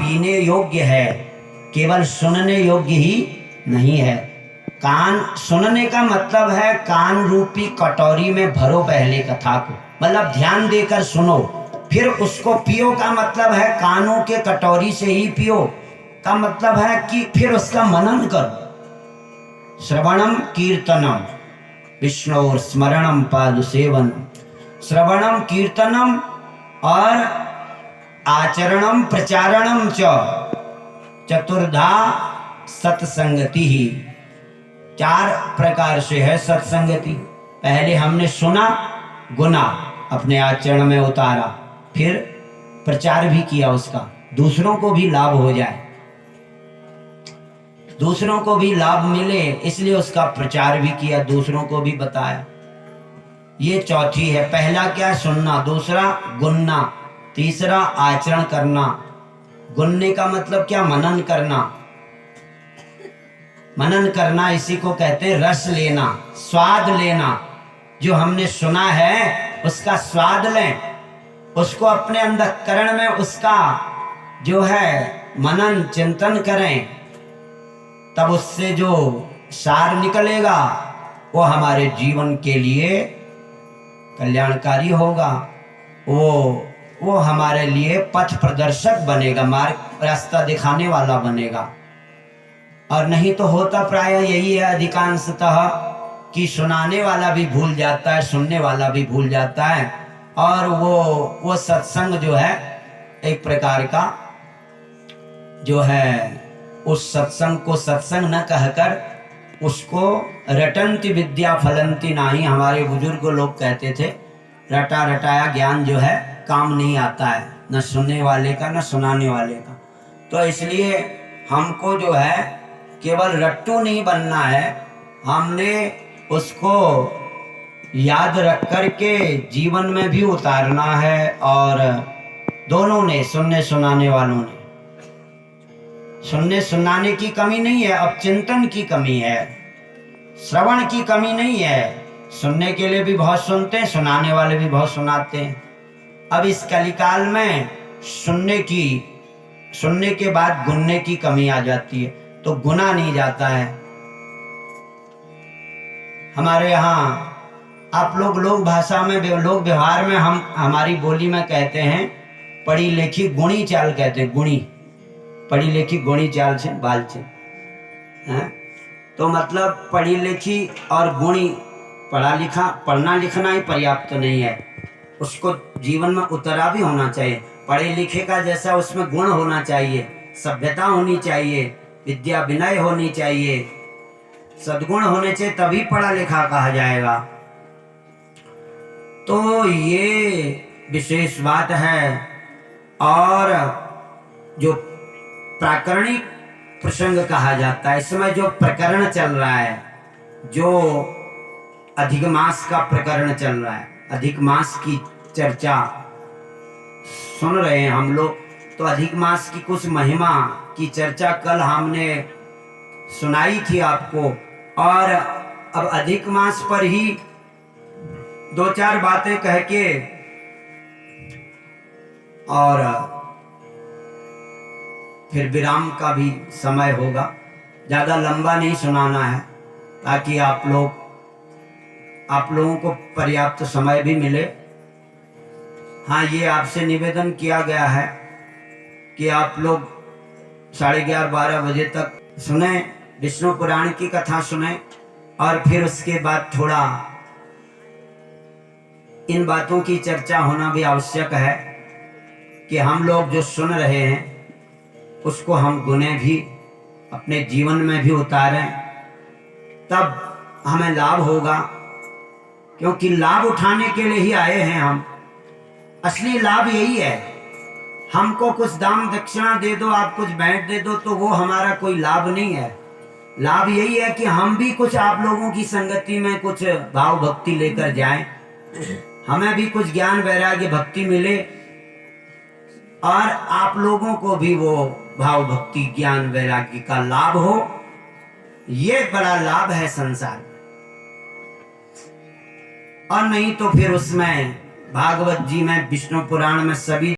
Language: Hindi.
पीने योग्य है, केवल सुनने योग्य ही नहीं है। कान सुनने का मतलब है कान रूपी कटोरी में भरो पहले कथा को, मतलब ध्यान देकर सुनो, फिर उसको पियो का मतलब है कानों के कटोरी से ही पियो का मतलब है कि फिर उसका मनन करो। श्रवणम कीर्तनम विष्णु स्मरणम पाद सेवनम, श्रवणम कीर्तनम और आचरणम प्रचारणम च चतुर्धा सत्संगति ही। 4 प्रकार से है सत्संगति। पहले हमने सुना, गुना अपने आचरण में उतारा, फिर प्रचार भी किया उसका, दूसरों को भी लाभ हो जाए, दूसरों को भी लाभ मिले, इसलिए उसका प्रचार भी किया, दूसरों को भी बताया। ये चौथी है। पहला क्या? सुनना, दूसरा गुनना, तीसरा आचरण करना। गुनने का मतलब क्या? मनन करना। मनन करना इसी को कहते हैं रस लेना, स्वाद लेना। जो हमने सुना है उसका स्वाद लें, उसको अपने अंतःकरण में उसका जो है मनन चिंतन करें, तब उससे जो सार निकलेगा वो हमारे जीवन के लिए कल्याणकारी होगा। वो हमारे लिए पथ प्रदर्शक बनेगा, मार्ग रास्ता दिखाने वाला बनेगा। और नहीं तो होता प्राय यही है अधिकांशतः कि सुनाने वाला भी भूल जाता है, सुनने वाला भी भूल जाता है, और वो सत्संग जो है एक प्रकार का जो है उस सत्संग को सत्संग न कहकर उसको रटंती विद्या फलंती नाही। हमारे बुजुर्ग लोग कहते थे रटा रटाया ज्ञान जो है काम नहीं आता है, न सुनने वाले का न सुनाने वाले का। तो इसलिए हमको जो है केवल रट्टू नहीं बनना है, हमने उसको याद रख कर के जीवन में भी उतारना है। और दोनों ने, सुनने सुनाने वालों ने, सुनने सुनाने की कमी नहीं है, अब चिंतन की कमी है, श्रवण की कमी नहीं है। सुनने के लिए भी बहुत सुनते हैं, सुनाने वाले भी बहुत सुनाते हैं। अब इस कलिकाल में सुनने के बाद गुनने की कमी आ जाती है, तो गुना नहीं जाता है। हमारे यहाँ आप लोग भाषा में, लोग व्यवहार में, हम हमारी बोली में कहते हैं पढ़ी लिखी गुणी चाल, कहते हैं गुणी, पढ़ी लिखी गुणी चाल से बाल से हैं। तो मतलब पढ़ी लिखी और गुणी, पढ़ना लिखना ही पर्याप्त नहीं है, उसको जीवन में उतरा भी होना चाहिए। पढ़े लिखे का जैसा उसमें गुण होना चाहिए, सभ्यता होनी चाहिए, विद्या विनय होनी चाहिए, सद्गुण होने चाहिए, तभी पढ़ा लिखा कहा जाएगा। तो ये विशेष बात है। और जो प्राकरणिक प्रसंग कहा जाता है, इसमें जो प्रकरण चल रहा है, जो अधिक मास का प्रकरण चल रहा है, अधिक मास की चर्चा सुन रहे हैं हम लोग, तो अधिक मास की कुछ महिमा की चर्चा कल हमने सुनाई थी आपको। और अब अधिक मास पर ही 2-4 बातें कह के और फिर विराम का भी समय होगा। ज़्यादा लंबा नहीं सुनाना है, ताकि आप लोगों को पर्याप्त समय भी मिले। हाँ, ये आपसे निवेदन किया गया है कि आप लोग 11:30-12 बजे तक सुने, विष्णु पुराण की कथा सुने, और फिर उसके बाद थोड़ा इन बातों की चर्चा होना भी आवश्यक है कि हम लोग जो सुन रहे हैं उसको हम गुने भी, अपने जीवन में भी उतारें, तब हमें लाभ होगा। क्योंकि लाभ उठाने के लिए ही आए हैं हम, असली लाभ यही है। हमको कुछ दाम दक्षिणा दे दो, आप कुछ भेंट दे दो, तो वो हमारा कोई लाभ नहीं है। लाभ यही है कि हम भी कुछ आप लोगों की संगति में कुछ भाव भक्ति लेकर जाएं, हमें भी कुछ ज्ञान वैराग्य भक्ति मिले, और आप लोगों को भी वो भाव भक्ति ज्ञान वैराग्य का लाभ हो। ये बड़ा लाभ है संसार में। और नहीं तो फिर उसमें भागवत जी में, विष्णु पुराण में सभी